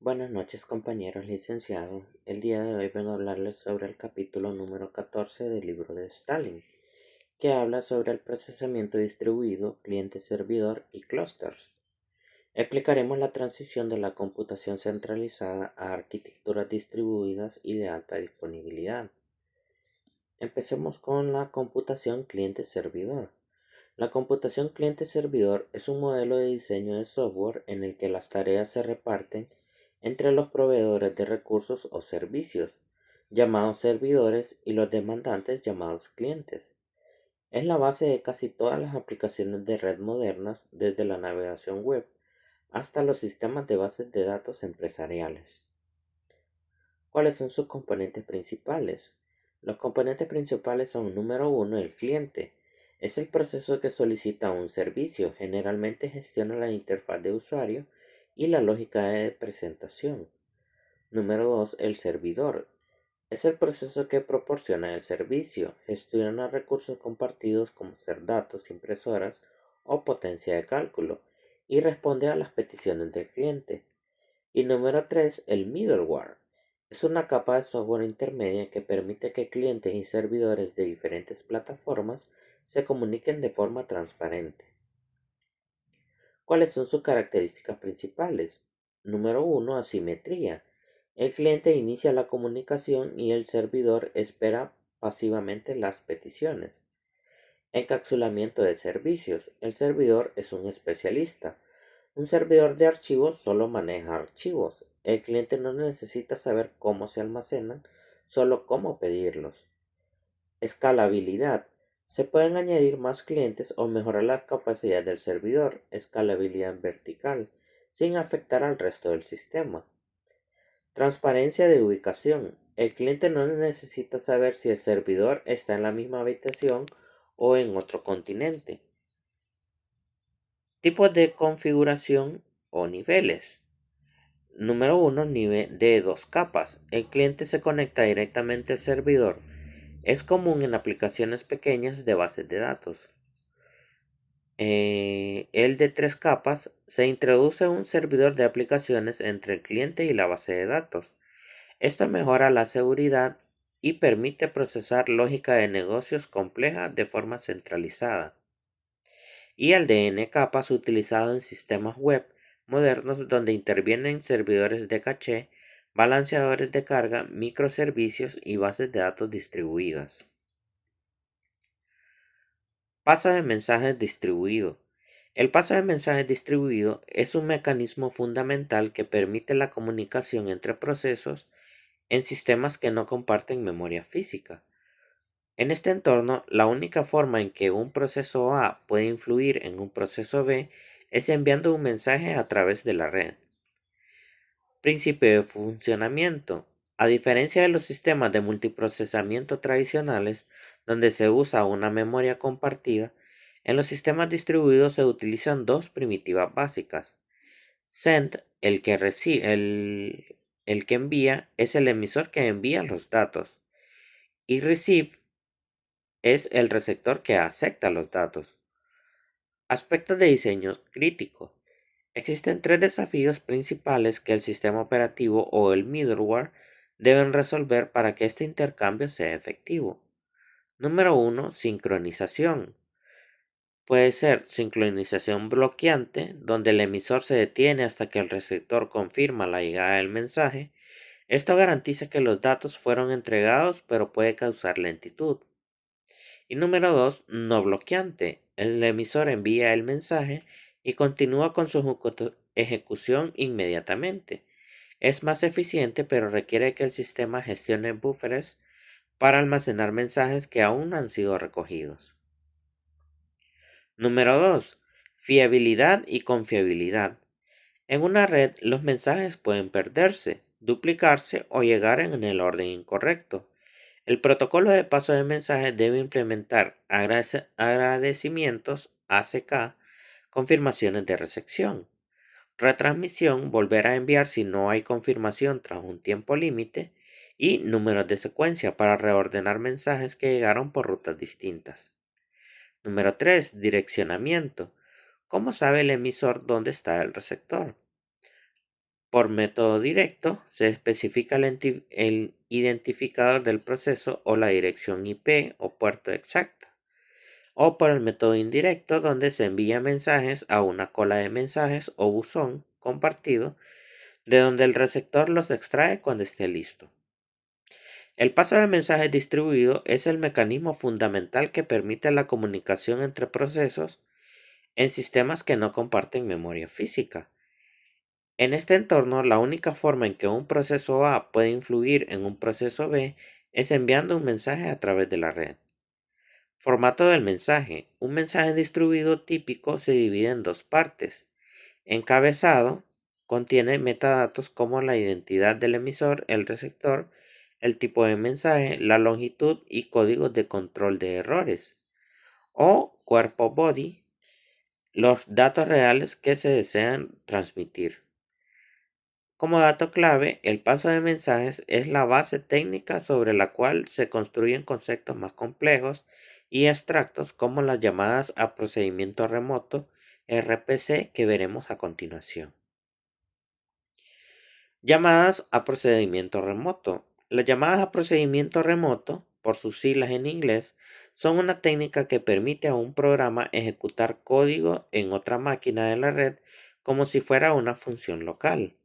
Buenas noches compañeros licenciados. El día de hoy vengo a hablarles sobre el capítulo número 14 del libro de Stalin, que habla sobre el procesamiento distribuido, cliente-servidor y clusters. Explicaremos la transición de la computación centralizada a arquitecturas distribuidas y de alta disponibilidad. Empecemos con la computación cliente-servidor. La computación cliente-servidor es un modelo de diseño de software en el que las tareas se reparten entre los proveedores de recursos o servicios, llamados servidores, y los demandantes llamados clientes. Es la base de casi todas las aplicaciones de red modernas, desde la navegación web hasta los sistemas de bases de datos empresariales. ¿Cuáles son sus componentes principales? Los componentes principales son: número uno, el cliente. Es el proceso que solicita un servicio, generalmente gestiona la interfaz de usuario y la lógica de presentación. Número 2, el servidor. Es el proceso que proporciona el servicio, gestiona recursos compartidos como ser datos, impresoras o potencia de cálculo, y responde a las peticiones del cliente. Y número 3, el middleware. Es una capa de software intermedia que permite que clientes y servidores de diferentes plataformas se comuniquen de forma transparente. ¿Cuáles son sus características principales? Número uno, asimetría. El cliente inicia la comunicación y el servidor espera pasivamente las peticiones. Encapsulamiento de servicios. El servidor es un especialista. Un servidor de archivos solo maneja archivos. El cliente no necesita saber cómo se almacenan, solo cómo pedirlos. Escalabilidad. Se pueden añadir más clientes o mejorar la capacidad del servidor. Escalabilidad vertical, sin afectar al resto del sistema. Transparencia de ubicación. El cliente no necesita saber si el servidor está en la misma habitación o en otro continente. Tipos de configuración o niveles. Número uno, nivel de dos capas. El cliente se conecta directamente al servidor. Es común en aplicaciones pequeñas de bases de datos. El de tres capas. Se introduce un servidor de aplicaciones entre el cliente y la base de datos. Esto mejora la seguridad y permite procesar lógica de negocios compleja de forma centralizada. Y el de n capas, utilizado en sistemas web modernos donde intervienen servidores de caché, balanceadores de carga, microservicios y bases de datos distribuidas. Paso de mensajes distribuido. El paso de mensajes distribuido es un mecanismo fundamental que permite la comunicación entre procesos en sistemas que no comparten memoria física. En este entorno, la única forma en que un proceso A puede influir en un proceso B es enviando un mensaje a través de la red. Principio de funcionamiento. A diferencia de los sistemas de multiprocesamiento tradicionales, donde se usa una memoria compartida, en los sistemas distribuidos se utilizan dos primitivas básicas. Send, el que envía, es el emisor que envía los datos, y receive es el receptor que acepta los datos. Aspectos de diseño crítico. Existen tres desafíos principales que el sistema operativo o el middleware deben resolver para que este intercambio sea efectivo. Número uno, sincronización. Puede ser sincronización bloqueante, donde el emisor se detiene hasta que el receptor confirma la llegada del mensaje. Esto garantiza que los datos fueron entregados, pero puede causar lentitud. Y número 2, no bloqueante. El emisor envía el mensaje y continúa con su ejecución inmediatamente. Es más eficiente, pero requiere que el sistema gestione buffers para almacenar mensajes que aún no han sido recogidos. Número 2, fiabilidad y confiabilidad. En una red, los mensajes pueden perderse, duplicarse o llegar en el orden incorrecto. El protocolo de paso de mensajes debe implementar agradecimientos ACK, confirmaciones de recepción, retransmisión, volver a enviar si no hay confirmación tras un tiempo límite, y números de secuencia para reordenar mensajes que llegaron por rutas distintas. Número 3, direccionamiento. ¿Cómo sabe el emisor dónde está el receptor? Por método directo, se especifica el identificador del proceso o la dirección IP o puerto exacta. O por el método indirecto, donde se envía mensajes a una cola de mensajes o buzón compartido, de donde el receptor los extrae cuando esté listo. El paso de mensajes distribuido es el mecanismo fundamental que permite la comunicación entre procesos en sistemas que no comparten memoria física. En este entorno, la única forma en que un proceso A puede influir en un proceso B es enviando un mensaje a través de la red. Formato del mensaje. Un mensaje distribuido típico se divide en dos partes. Encabezado contiene metadatos como la identidad del emisor, el receptor, el tipo de mensaje, la longitud y códigos de control de errores. O cuerpo body, los datos reales que se desean transmitir. Como dato clave, el paso de mensajes es la base técnica sobre la cual se construyen conceptos más complejos y abstractos como las llamadas a procedimiento remoto, RPC, que veremos a continuación. Llamadas a procedimiento remoto. Las llamadas a procedimiento remoto, por sus siglas en inglés, son una técnica que permite a un programa ejecutar código en otra máquina de la red como si fuera una función local.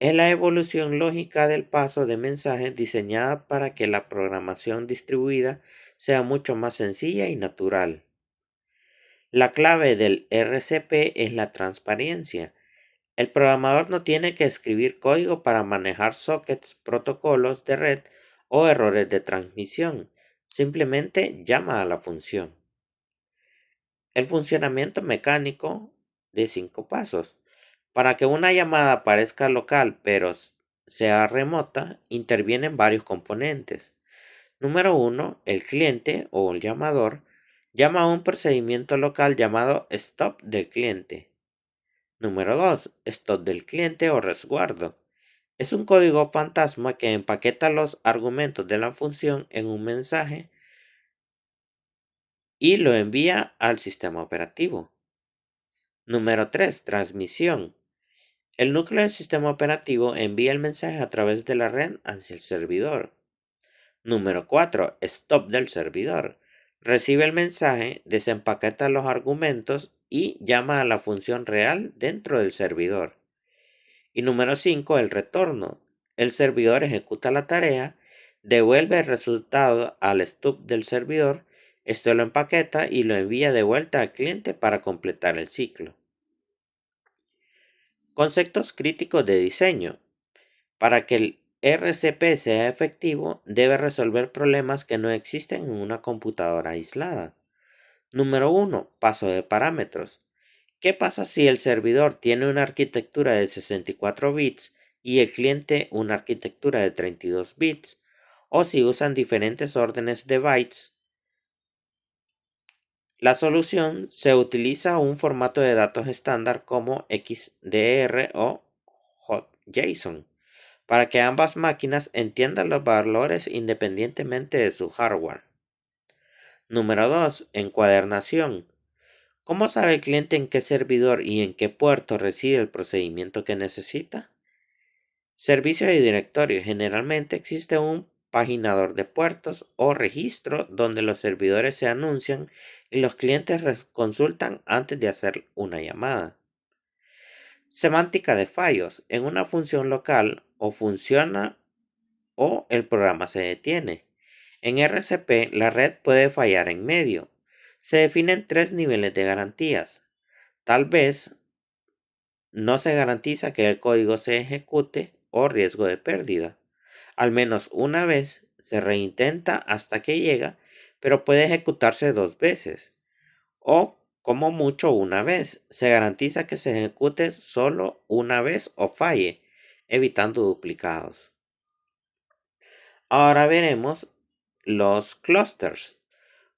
Es la evolución lógica del paso de mensajes diseñada para que la programación distribuida sea mucho más sencilla y natural. La clave del RCP es la transparencia. El programador no tiene que escribir código para manejar sockets, protocolos de red o errores de transmisión. Simplemente llama a la función. El funcionamiento mecánico de 5 pasos. Para que una llamada parezca local pero sea remota, intervienen varios componentes. Número 1. El cliente o el llamador llama a un procedimiento local llamado stop del cliente. Número 2. Stop del cliente o resguardo. Es un código fantasma que empaqueta los argumentos de la función en un mensaje y lo envía al sistema operativo. Número 3. Transmisión. El núcleo del sistema operativo envía el mensaje a través de la red hacia el servidor. Número 4. Stop del servidor. Recibe el mensaje, desempaqueta los argumentos y llama a la función real dentro del servidor. Y número 5. El retorno. El servidor ejecuta la tarea, devuelve el resultado al stop del servidor, esto lo empaqueta y lo envía de vuelta al cliente para completar el ciclo. Conceptos críticos de diseño. Para que el RCP sea efectivo, debe resolver problemas que no existen en una computadora aislada. Número 1. Paso de parámetros. ¿Qué pasa si el servidor tiene una arquitectura de 64 bits y el cliente una arquitectura de 32 bits? O si usan diferentes órdenes de bytes. La solución se utiliza un formato de datos estándar como XDR o JSON para que ambas máquinas entiendan los valores independientemente de su hardware. Número 2. Encuadernación. ¿Cómo sabe el cliente en qué servidor y en qué puerto reside el procedimiento que necesita? Servicio de directorio. Generalmente existe un paginador de puertos o registro donde los servidores se anuncian y los clientes consultan antes de hacer una llamada. Semántica de fallos. En una función local o funciona o el programa se detiene. En RCP, la red puede fallar en medio. Se definen 3 niveles de garantías. Tal vez no se garantiza que el código se ejecute o riesgo de pérdida. Al menos una vez se reintenta hasta que llega, pero puede ejecutarse 2 veces. O, como mucho, una vez. Se garantiza que se ejecute solo una vez o falle, evitando duplicados. Ahora veremos los clústeres.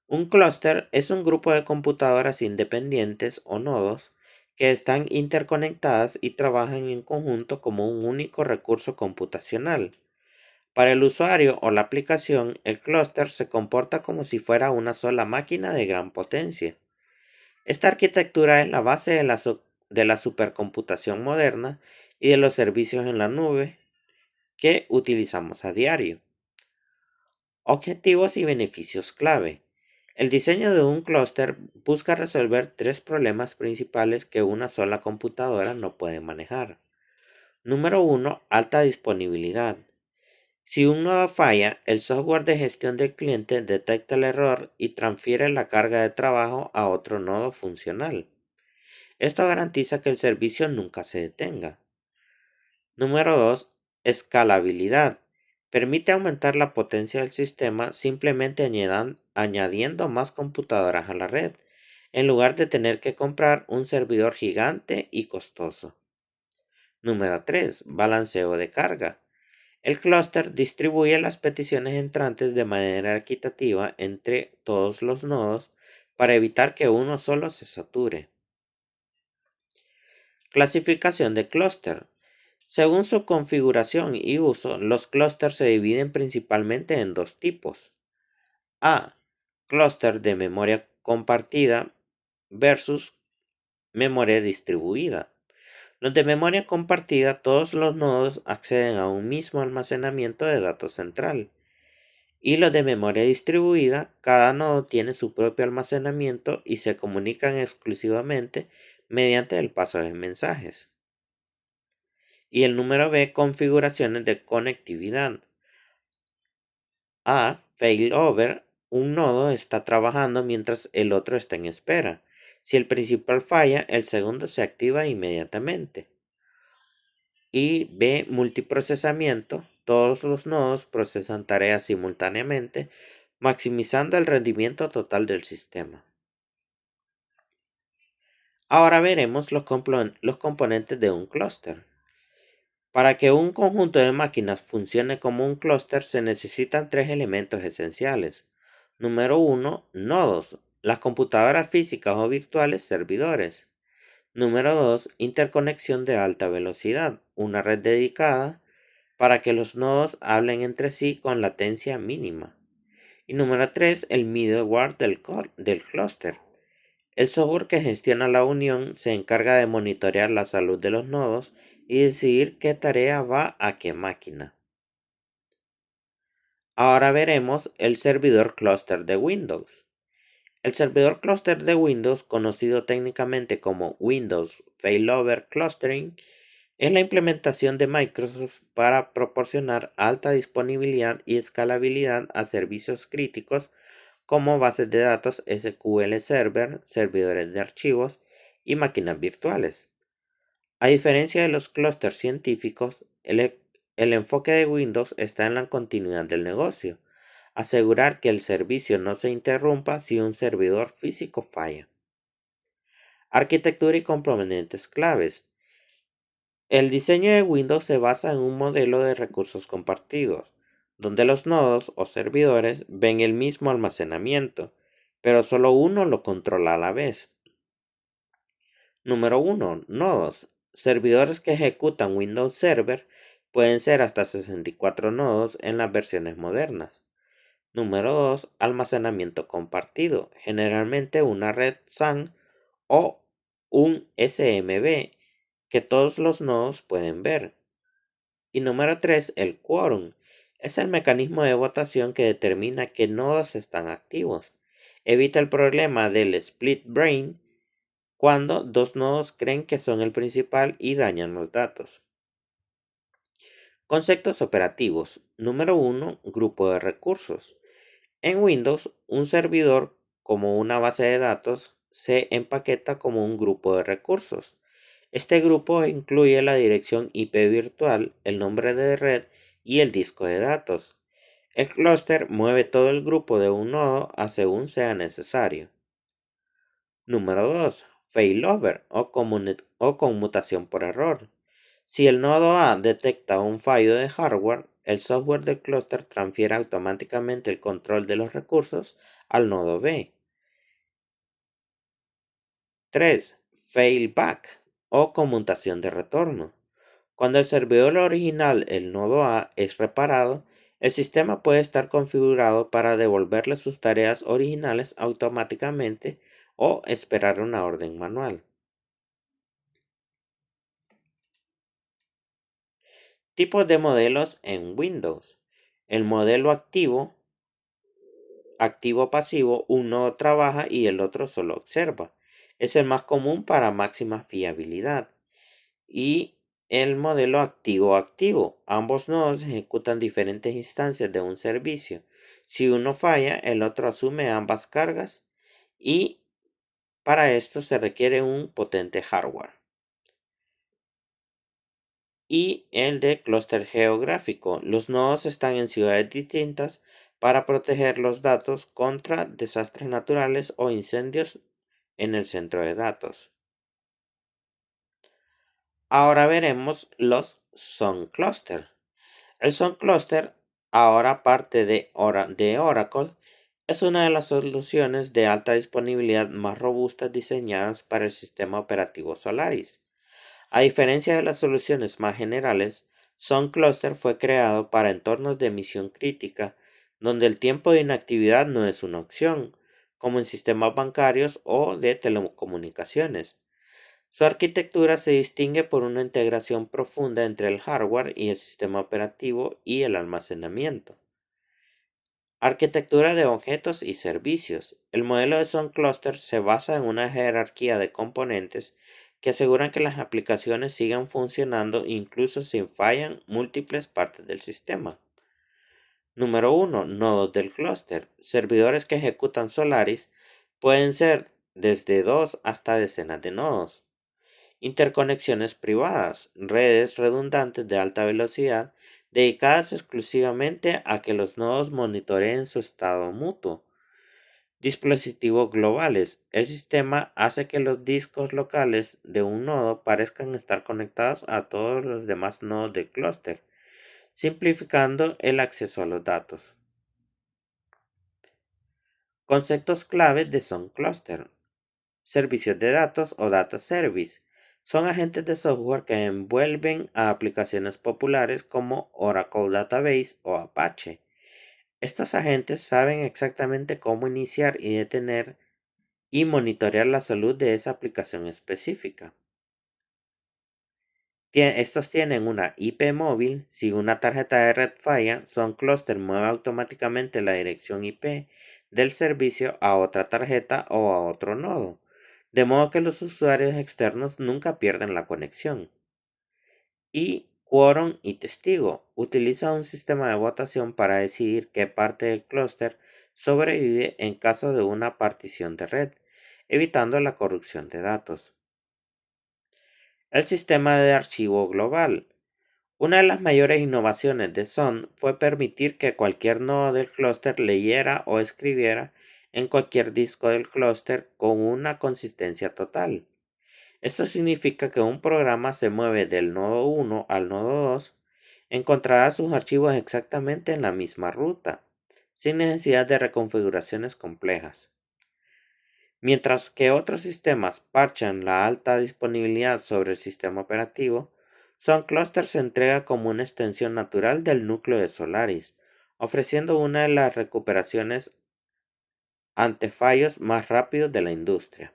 Un clúster es un grupo de computadoras independientes o nodos que están interconectadas y trabajan en conjunto como un único recurso computacional. Para el usuario o la aplicación, el clúster se comporta como si fuera una sola máquina de gran potencia. Esta arquitectura es la base de de la supercomputación moderna y de los servicios en la nube que utilizamos a diario. Objetivos y beneficios clave. El diseño de un clúster busca resolver tres problemas principales que una sola computadora no puede manejar. Número 1. Alta disponibilidad. Si un nodo falla, el software de gestión del cliente detecta el error y transfiere la carga de trabajo a otro nodo funcional. Esto garantiza que el servicio nunca se detenga. Número 2. Escalabilidad. Permite aumentar la potencia del sistema simplemente añadiendo más computadoras a la red, en lugar de tener que comprar un servidor gigante y costoso. Número 3. Balanceo de carga. El clúster distribuye las peticiones entrantes de manera equitativa entre todos los nodos para evitar que uno solo se sature. Clasificación de clúster. Según su configuración y uso, los clústeres se dividen principalmente en dos tipos. A. Clúster de memoria compartida versus memoria distribuida. Los de memoria compartida, todos los nodos acceden a un mismo almacenamiento de datos central. Y los de memoria distribuida, cada nodo tiene su propio almacenamiento y se comunican exclusivamente mediante el paso de mensajes. Y el número B, configuraciones de conectividad. A. Failover. Un nodo está trabajando mientras el otro está en espera. Si el principal falla, el segundo se activa inmediatamente. Y B. Multiprocesamiento. Todos los nodos procesan tareas simultáneamente, maximizando el rendimiento total del sistema. Ahora veremos los componentes de un clúster. Para que un conjunto de máquinas funcione como un clúster se necesitan tres elementos esenciales. Número 1. Nodos. Las computadoras físicas o virtuales servidores. Número 2. Interconexión de alta velocidad. Una red dedicada para que los nodos hablen entre sí con latencia mínima. Y número 3. El middleware del clúster. El software que gestiona la unión se encarga de monitorear la salud de los nodos y decidir qué tarea va a qué máquina. Ahora veremos el servidor clúster de Windows. El servidor clúster de Windows, conocido técnicamente como Windows Failover Clustering, es la implementación de Microsoft para proporcionar alta disponibilidad y escalabilidad a servicios críticos como bases de datos SQL Server, servidores de archivos y máquinas virtuales. A diferencia de los clústeres científicos, el enfoque de Windows está en la continuidad del negocio, asegurar que el servicio no se interrumpa si un servidor físico falla. Arquitectura y componentes claves. El diseño de Windows se basa en un modelo de recursos compartidos, donde los nodos o servidores ven el mismo almacenamiento, pero solo uno lo controla a la vez. Número 1. Nodos. Servidores que ejecutan Windows Server pueden ser hasta 64 nodos en las versiones modernas. Número 2. Almacenamiento compartido, generalmente una red SAN o un SMB que todos los nodos pueden ver. Y número 3. El quórum. Es el mecanismo de votación que determina qué nodos están activos. Evita el problema del split brain cuando dos nodos creen que son el principal y dañan los datos. Conceptos operativos. Número 1. Grupo de recursos. En Windows, un servidor, como una base de datos, se empaqueta como un grupo de recursos. Este grupo incluye la dirección IP virtual, el nombre de red y el disco de datos. El clúster mueve todo el grupo de un nodo a según sea necesario. Número 2. Failover o conmutación por error. Si el nodo A detecta un fallo de hardware, el software del clúster transfiere automáticamente el control de los recursos al nodo B. 3. Failback o conmutación de retorno. Cuando el servidor original, el nodo A, es reparado, el sistema puede estar configurado para devolverle sus tareas originales automáticamente o esperar una orden manual. Tipos de modelos en Windows. El modelo activo-pasivo, un nodo trabaja y el otro solo observa. Es el más común para máxima fiabilidad. Y el modelo activo-activo. Ambos nodos ejecutan diferentes instancias de un servicio. Si uno falla, el otro asume ambas cargas y para esto se requiere un potente hardware. Y el de clúster geográfico. Los nodos están en ciudades distintas para proteger los datos contra desastres naturales o incendios en el centro de datos. Ahora veremos los Sun Cluster. El Sun Cluster, ahora parte de Oracle, es una de las soluciones de alta disponibilidad más robustas diseñadas para el sistema operativo Solaris. A diferencia de las soluciones más generales, Sun Cluster fue creado para entornos de misión crítica, donde el tiempo de inactividad no es una opción, como en sistemas bancarios o de telecomunicaciones. Su arquitectura se distingue por una integración profunda entre el hardware y el sistema operativo y el almacenamiento. Arquitectura de objetos y servicios. El modelo de Sun Cluster se basa en una jerarquía de componentes que aseguran que las aplicaciones sigan funcionando incluso si fallan múltiples partes del sistema. Número 1. Nodos del clúster. Servidores que ejecutan Solaris pueden ser desde 2 hasta decenas de nodos. Interconexiones privadas, redes redundantes de alta velocidad dedicadas exclusivamente a que los nodos monitoreen su estado mutuo. Dispositivos globales. El sistema hace que los discos locales de un nodo parezcan estar conectados a todos los demás nodos del clúster, simplificando el acceso a los datos. Conceptos clave de Sun Cluster. Servicios de datos o data service son agentes de software que envuelven a aplicaciones populares como Oracle Database o Apache. Estos agentes saben exactamente cómo iniciar y detener y monitorear la salud de esa aplicación específica. Estos tienen una IP móvil. Si una tarjeta de red falla, Sun Cluster mueve automáticamente la dirección IP del servicio a otra tarjeta o a otro nodo, de modo que los usuarios externos nunca pierden la conexión. Y quórum y testigo. Utiliza un sistema de votación para decidir qué parte del clúster sobrevive en caso de una partición de red, evitando la corrupción de datos. El sistema de archivo global. Una de las mayores innovaciones de Sun fue permitir que cualquier nodo del clúster leyera o escribiera en cualquier disco del clúster con una consistencia total. Esto significa que un programa se mueve del nodo 1 al nodo 2, encontrará sus archivos exactamente en la misma ruta, sin necesidad de reconfiguraciones complejas. Mientras que otros sistemas parchan la alta disponibilidad sobre el sistema operativo, Sun Cluster se entrega como una extensión natural del núcleo de Solaris, ofreciendo una de las recuperaciones ante fallos más rápidos de la industria.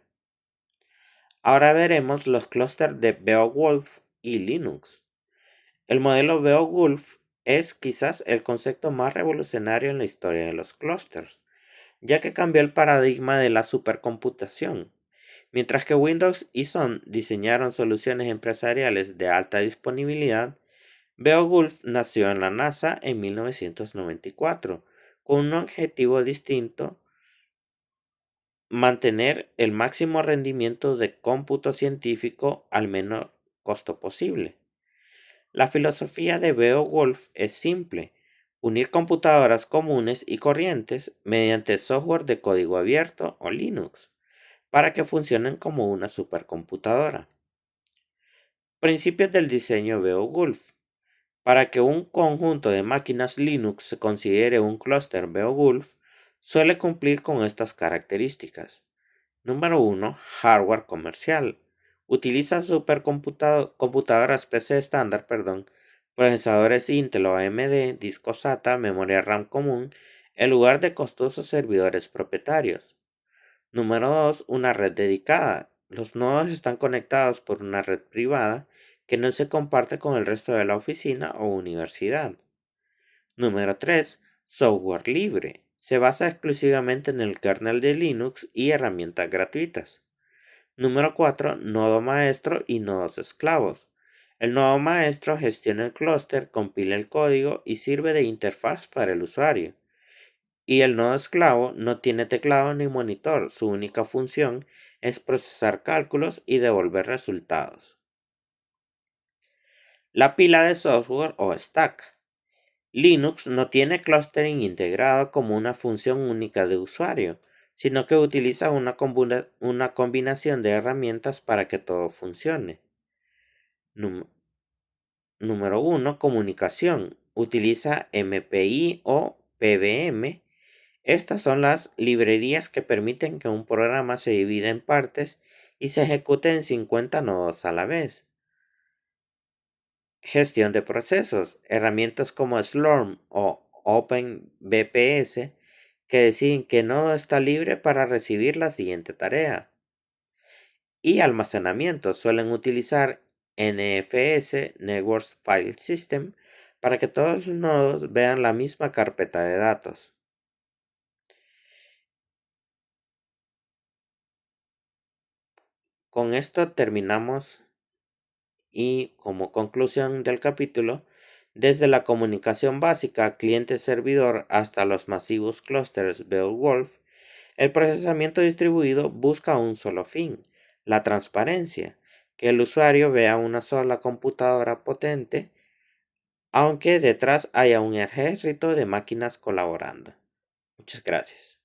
Ahora veremos los clústeres de Beowulf y Linux. El modelo Beowulf es quizás el concepto más revolucionario en la historia de los clústeres, ya que cambió el paradigma de la supercomputación. Mientras que Windows y Sun diseñaron soluciones empresariales de alta disponibilidad, Beowulf nació en la NASA en 1994, con un objetivo distinto: mantener el máximo rendimiento de cómputo científico al menor costo posible. La filosofía de Beowulf es simple: unir computadoras comunes y corrientes mediante software de código abierto o Linux, para que funcionen como una supercomputadora. Principios del diseño Beowulf. Para que un conjunto de máquinas Linux se considere un clúster Beowulf, suele cumplir con estas características. Número 1. Hardware comercial. Utiliza computadoras PC estándar, procesadores Intel o AMD, disco SATA, memoria RAM común, en lugar de costosos servidores propietarios. Número 2. Una red dedicada. Los nodos están conectados por una red privada que no se comparte con el resto de la oficina o universidad. Número 3. Software libre. Se basa exclusivamente en el kernel de Linux y herramientas gratuitas. Número 4. Nodo maestro y nodos esclavos. El nodo maestro gestiona el clúster, compila el código y sirve de interfaz para el usuario. Y el nodo esclavo no tiene teclado ni monitor, su única función es procesar cálculos y devolver resultados. La pila de software o stack. Linux no tiene clustering integrado como una función única de usuario, sino que utiliza una combinación de herramientas para que todo funcione. Número 1. Comunicación. Utiliza MPI o PBM. Estas son las librerías que permiten que un programa se divida en partes y se ejecute en 50 nodos a la vez. Gestión de procesos. Herramientas como Slurm o OpenVPS que deciden qué nodo está libre para recibir la siguiente tarea. Y almacenamiento. Suelen utilizar NFS, Network File System, para que todos los nodos vean la misma carpeta de datos. Con esto terminamos y como conclusión del capítulo, desde la comunicación básica cliente-servidor hasta los masivos clusters Beowulf, el procesamiento distribuido busca un solo fin, la transparencia, que el usuario vea una sola computadora potente, aunque detrás haya un ejército de máquinas colaborando. Muchas gracias.